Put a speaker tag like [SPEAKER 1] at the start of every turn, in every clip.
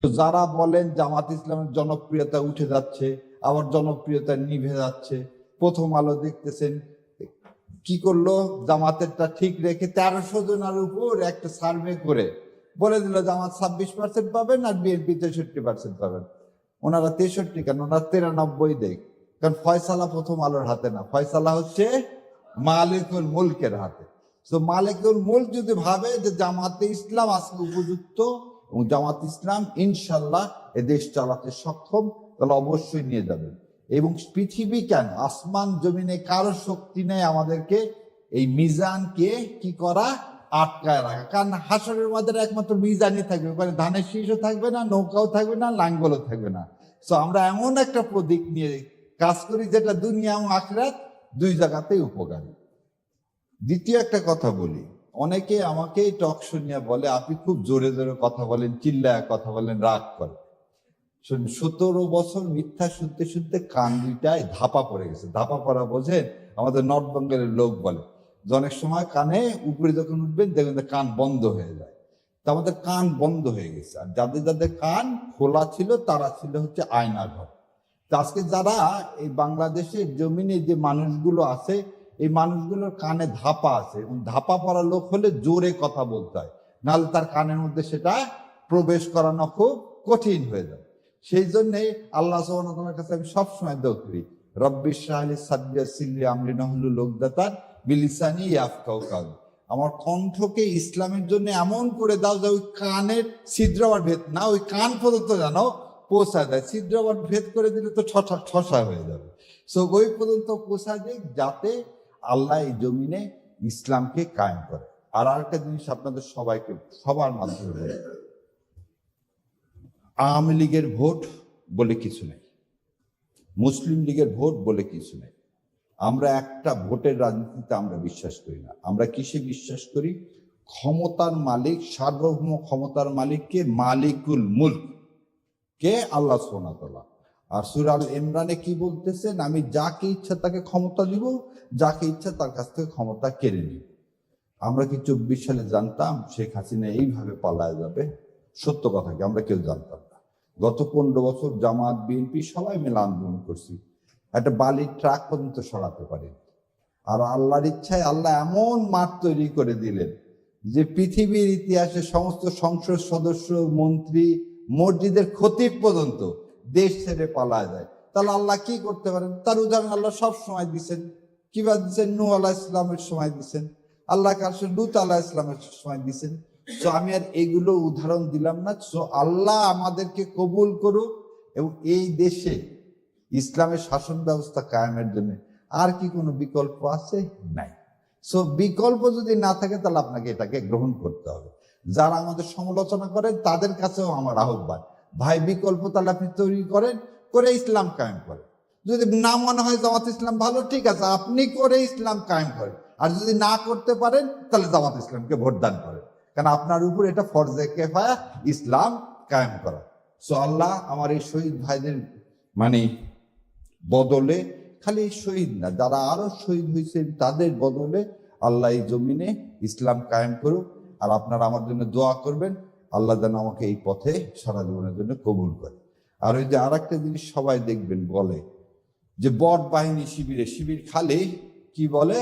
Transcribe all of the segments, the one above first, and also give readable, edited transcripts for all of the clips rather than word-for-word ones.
[SPEAKER 1] যারা বলেন জামাত ইসলামের জনপ্রিয়তা উঠে যাচ্ছে, আবার জনপ্রিয়তা নিভে যাচ্ছে, প্রথম আলো দেখতেছেন কি করলো, জামাতেরটা ঠিক রেখে 1300 জনের উপর একটা সার্ভে করে বলে দিল জামাত 26% পাবেন আর বিএনপি 63% পাবেন। ওনারা 63 কেন, ওনারা 93 দেখ। কারণ ফয়সালা প্রথম আলোর হাতে না, ফয়সালা হচ্ছে মালিকুল মুলকের হাতে। তো মালিকুল মুলক যদি ভাবে যে জামাতে ইসলাম আজকে উপযুক্ত এবং জামাত ইসলাম ইনশাল্লাহ এ দেশ চালাতে সক্ষম, তাহলে অবশ্যই নিয়ে যাবেন। এবং পৃথিবী কেন, আসমান জমিনে কারো শক্তি নেই আমাদেরকে এই মিজানকে কি করা, আটকায় রাখা। কারণ হাসরের মধ্যে একমাত্র মিজানই থাকবে, মানে ধানের শীষও থাকবে না, নৌকাও থাকবে না, লাঙ্গলও থাকবে না। তো আমরা এমন একটা প্রতীক নিয়ে কাজ করি যেটা দুনিয়া এবং আখিরাত দুই জায়গাতেই উপকারী। দ্বিতীয় একটা কথা বলি, অনেকে আমাকে টক শুনিয়া বলে আপনি খুব জোরে জোরে কথা বলেন, চিল্লায় কথা বলেন, রাগ করে। 17 বছর মিথ্যা শুনতে শুনতে কান দুইটায় ধাপা পড়ে গেছে। ধাপা পড়া বোঝেন, আমাদের নর্থ বেঙ্গলের লোক বলে যে অনেক সময় কানে উপরে যখন উঠবেন দেখবেন কান বন্ধ হয়ে যায়। তা আমাদের কান বন্ধ হয়ে গেছে, আর যাদের যাদের কান খোলা ছিল তারা ছিল হচ্ছে আয়নার ঘর। আজকে যারা এই বাংলাদেশের জমিনে যে মানুষগুলো আছে, এই মানুষগুলোর কানে ধাপা আছে, এবং ধাপা পড়া লোক হলে জোরে কথা বলতে হয়, নাহলে তার কানের মধ্যে সেটা প্রবেশ করানো খুব কঠিন হয়ে যায়। সেই জন্যে আল্লাহ সুবহানাহু ওয়া তাআলার কাছে আমি সবসময় দোয়া করি, রব্বি ইশরাহ লি সাদরি ওয়াসসির লি আমরি ওয়াহলুল উকদাতান মিন লিসানি ইয়াফকাহু কাওলি। আমার কণ্ঠকে ইসলামের জন্য এমন করে দাও যে ওই কানের ছিদ্র আর ভেদ না, ওই কান পর্যন্ত জানো পৌঁছা যায়। ছিদ্র আবার ভেদ করে দিলে তো ঠসা হয়ে যাবে। সো ওই পর্যন্ত পৌঁছা যায় যাতে আল্লাহ এই জমিনে ইসলামকে কায়েম করে। আর আরেকটা জিনিস আপনাদের সবাইকে সবার মাধ্যমে বলি, আওয়ামী লীগের ভোট বলে কিছু নেই, মুসলিম লীগের ভোট বলে কিছু নেই। আমরা একটা ভোটের রাজনীতিতে আমরা বিশ্বাস করি না। আমরা কিসে বিশ্বাস করি? ক্ষমতার মালিক, সার্বভৌম ক্ষমতার মালিককে মালিকুল মুলক কে আল্লাহ সুবহানাহু ওয়া তাআলা। আর সূরা আল ইমরানে কি বলতেছেন? আমি যাকে ইচ্ছা তাকে ক্ষমতা দিব, যাকে ইচ্ছা তার কাছ থেকে ক্ষমতা কেড়ে নিব। আমরা কি 24 সালে জানতাম শেখ হাসিনা এইভাবে পালায় যাবে? সত্য কথা কি আমরা কেউ জানতাম না। গত 15 বছর জামাত বিএনপি সবাই মিলে আন্দোলন করছি, একটা বালির ট্রাক পর্যন্ত সরাতে পারি। আর আল্লাহর ইচ্ছায় আল্লাহ এমন মাঠ তৈরি করে দিলেন যে পৃথিবীর ইতিহাসে সমস্ত সংসদ সদস্য, মন্ত্রী, মসজিদের খতিব পর্যন্ত দেশ ছেড়ে পালায় যায়। তাহলে আল্লাহ কি করতে পারেন? তার উদাহরণ আল্লাহ সব সময় দিচ্ছেন। কিভাবে দিচ্ছেন? নূহ আলাইহিস সালামের সময় দিচ্ছেন, আল্লাহ কাছে লূত আলাইহিস সালামের সময় দিচ্ছেন। তো আমি আর এগুলো উদাহরণ দিলাম না। তো আল্লাহ আমাদেরকে কবুল করুক এবং এই দেশে ইসলামের শাসন ব্যবস্থা কায়েমের জন্য আর কি কোনো বিকল্প আছে? নাই। সো বিকল্প যদি না থাকে তাহলে আপনাকে এটাকে গ্রহণ করতে হবে। যারা আমাদের সমালোচনা করেন তাদের কাছেও আমার আহ্বান, ভাই বিকল্প তাহলে আপনি তৈরি করেন, করে ইসলাম কায়েম করেন। যদি না মনে হয় জামাত ইসলাম ভালো, ঠিক আছে, আপনি করে ইসলাম কায়েম করেন। আর যদি না করতে পারেন তাহলে জামাত ইসলামকে ভোট দান করেন, কারণ আপনার উপর এটা ফরজে কিফায়া ইসলাম কায়েম করা। সো আল্লাহ আমার এই শহীদ ভাইদের মানে বদলে, খালি শহীদ না, যারা আরো শহীদ হয়েছেন তাদের বদলে আল্লাহ এই জমিনে ইসলাম কায়েম করুক। আর আপনারা আমার জন্য দোয়া করবেন, আল্লাহ যেন আমাকে এই পথে সারা জীবনের জন্য কবুল করে। আর ওই যে আর একটা জিনিস সবাই দেখবেন বলে যে বট বাহিনী শিবির খালি কি বলে,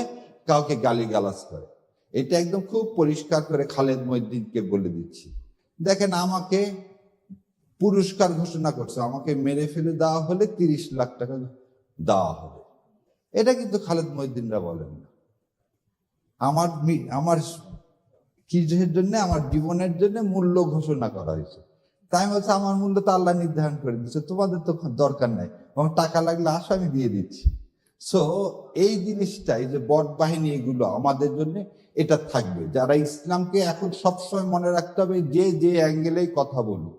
[SPEAKER 1] কাউকে গালিগালাজ করে। এটা একদম খুব পরিষ্কার করে খালেদ মহিউদ্দিনকে বলে দিচ্ছি। দেখেন, আমাকে পুরস্কার ঘোষণা করছে, আমাকে মেরে ফেলে দেওয়া হলে 30 লাখ টাকা দেওয়া হবে। এটা কিন্তু খালেদ মহিউদ্দিনরা বলেন না। আমার কিসের জন্য? আমার জীবনের জন্য মূল্য ঘোষণা করা হয়েছে। তাই বলছে আমার মূল্য তো আল্লাহ নির্ধারণ করে দিচ্ছে, তোমাদের তো দরকার নাই, এবং টাকা লাগলে আসো আমি দিয়ে দিচ্ছি। সো এই জিনিসটা, এই যে বট বাহিনী, এগুলো আমাদের জন্য এটা থাকবে। যারা ইসলামকে এখন সবসময় মনে রাখতে হবে, যে যে অ্যাঙ্গেলেই কথা বলুক,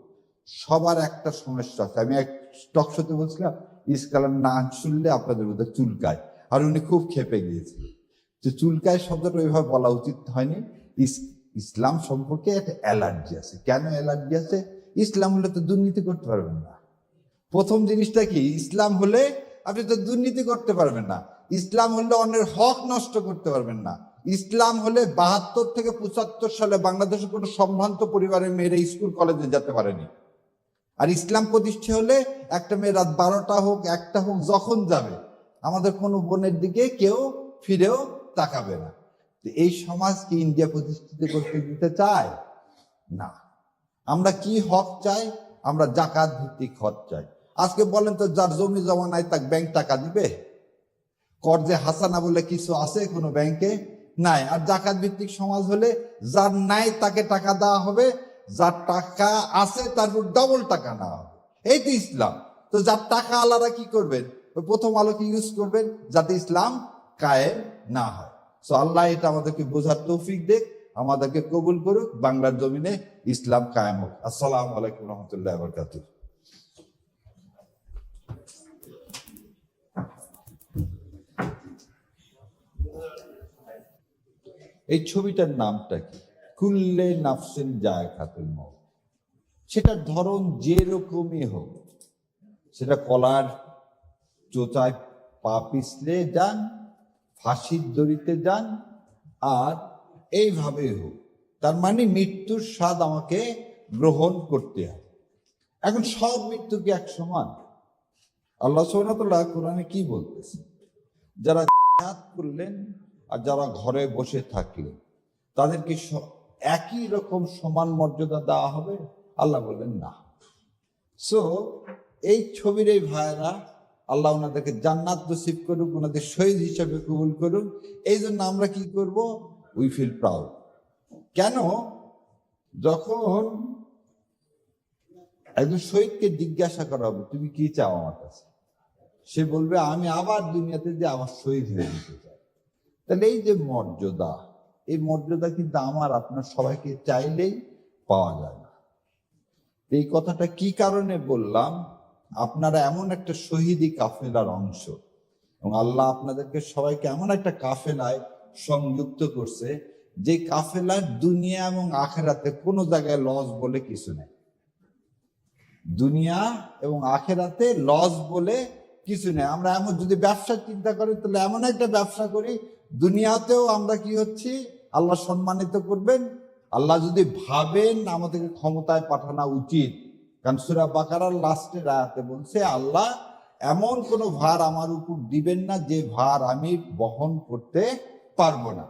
[SPEAKER 1] সবার একটা সমস্যা আছে। আমি এক টক শোতে বলছিলাম, ইসকালাম না শুনলে আপনাদের মধ্যে চুলকায়, আর উনি খুব ক্ষেপে গিয়েছিলেন যে চুলকায় শব্দটা ওইভাবে বলা উচিত হয়নি। ইসলাম সম্পর্কে একটা অ্যালার্জি আছে। কেন অ্যালার্জি আছে? ইসলাম হলে তো দুর্নীতি করতে পারবেন না। প্রথম জিনিসটা কি? ইসলাম হলে আপনি তো দুর্নীতি করতে পারবেন না। ইসলাম হলে অন্যের হক নষ্ট করতে পারবেন না। ইসলাম হলে 72 থেকে 75 সালে বাংলাদেশের কোনো সম্ভ্রান্ত পরিবারের মেয়েরা স্কুল কলেজে যেতে পারেনি। আর ইসলাম প্রতিষ্ঠা হলে একটা মেয়ে রাত 12টা হোক 1টা হোক যখন যাবে, আমাদের কোনো বোনের দিকে কেউ ফিরেও তাকাবে না। এই সমাজ কি ইন্ডিয়া প্রতিষ্ঠিত করতে দিতে চায় না। আমরা কি হক চাই? আমরা জাকাত ভিত্তিক হক চাই। আজকে বলেন তো, যার জমি জমা নাই তাকে ব্যাংক টাকা দিবে? কর্জে হাসানা বলে কিছু আছে কোনো ব্যাংকে? নাই। আর জাকাত ভিত্তিক সমাজ হলে যার নাই তাকে টাকা দেওয়া হবে, যার টাকা আছে তার উপর ডবল টাকা নেওয়া হবে। এই তো ইসলাম। তো যার টাকা আলাদা কি করবেন? ওই প্রথম আলোকে ইউজ করবেন যাতে ইসলাম কায়েম না হয়। সো আল্লাহ এটা আমাদেরকে বোঝার তৌফিক দেখ, আমাদেরকে কবুল করুক, বাংলার জমিনে ইসলাম কায়েম হোক। আসসালামু আলাইকুম রহমতুল্লাহ বরকাতুহ। এই ছবিটার নামটা কি? কুল্লে নাফসিন যায়কাতুল মউত। সেটার ধরন যে রকমই হোক, সেটা কলার চোচায় পা পিছলে যান, ফাঁসির দড়িতে যান, আর এইভাবেই হোক, তার মানে মৃত্যুর স্বাদ আমাকে গ্রহণ করতে হবে। এখন সব মৃত্যু কি এক সমান? আল্লাহ সুবহানাহু ওয়া তাআলা কোরআনে কি বলতেছে? যারা জিহাদ করলেন আর যারা ঘরে বসে থাকলেন, তাদেরকে একই রকম সমান মর্যাদা দেওয়া হবে? আল্লাহ বললেন না। সো এই ছবির এই ভাইয়েরা, আল্লাহ ওনাদেরকে জান্নাত নসিব করুক, ওনাদের শহীদ হিসাবে কবুল করুক। এই জন্য আমরা কি করব? We feel proud. কেন? যখন একজন শহীদকে জিজ্ঞাসা করা হবে, তুমি কি চাও আমার কাছে? সে বলবে, আমি আবার দুনিয়াতে যে আমার শহীদ হয়ে যেতে চাই। তাহলে এই যে মর্যাদা, এই মর্যাদা কিন্তু আমার আপনার সবাইকে চাইলেই পাওয়া যায় না। এই কথাটা কি কারণে বললাম? আপনারা এমন একটা শহীদি কাফেলার অংশ, এবং আল্লাহ আপনাদেরকে সবাইকে এমন একটা কাফেলায় সংযুক্ত করছে, যে কাফেলার দুনিয়া এবং আখেরাতে কোনো জায়গায় লস বলে কিছু নেই। দুনিয়া এবং আখেরাতে লস বলে কিছু নেই। আমরা এমন যদি ব্যবসা চিন্তা করি, তাহলে এমন একটা ব্যবসা করি, দুনিয়াতেও আমরা কি হচ্ছি, আল্লাহ সম্মানিত করবেন। আল্লাহ যদি ভাবেন আমাদেরকে ক্ষমতায় পাঠানো উচিত, কারণ সূরা বাকারার লাস্টের আয়াতে বলছে, আল্লাহ এমন কোনো ভার আমার উপর দিবেন না যে ভার আমি বহন করতে পারবো না।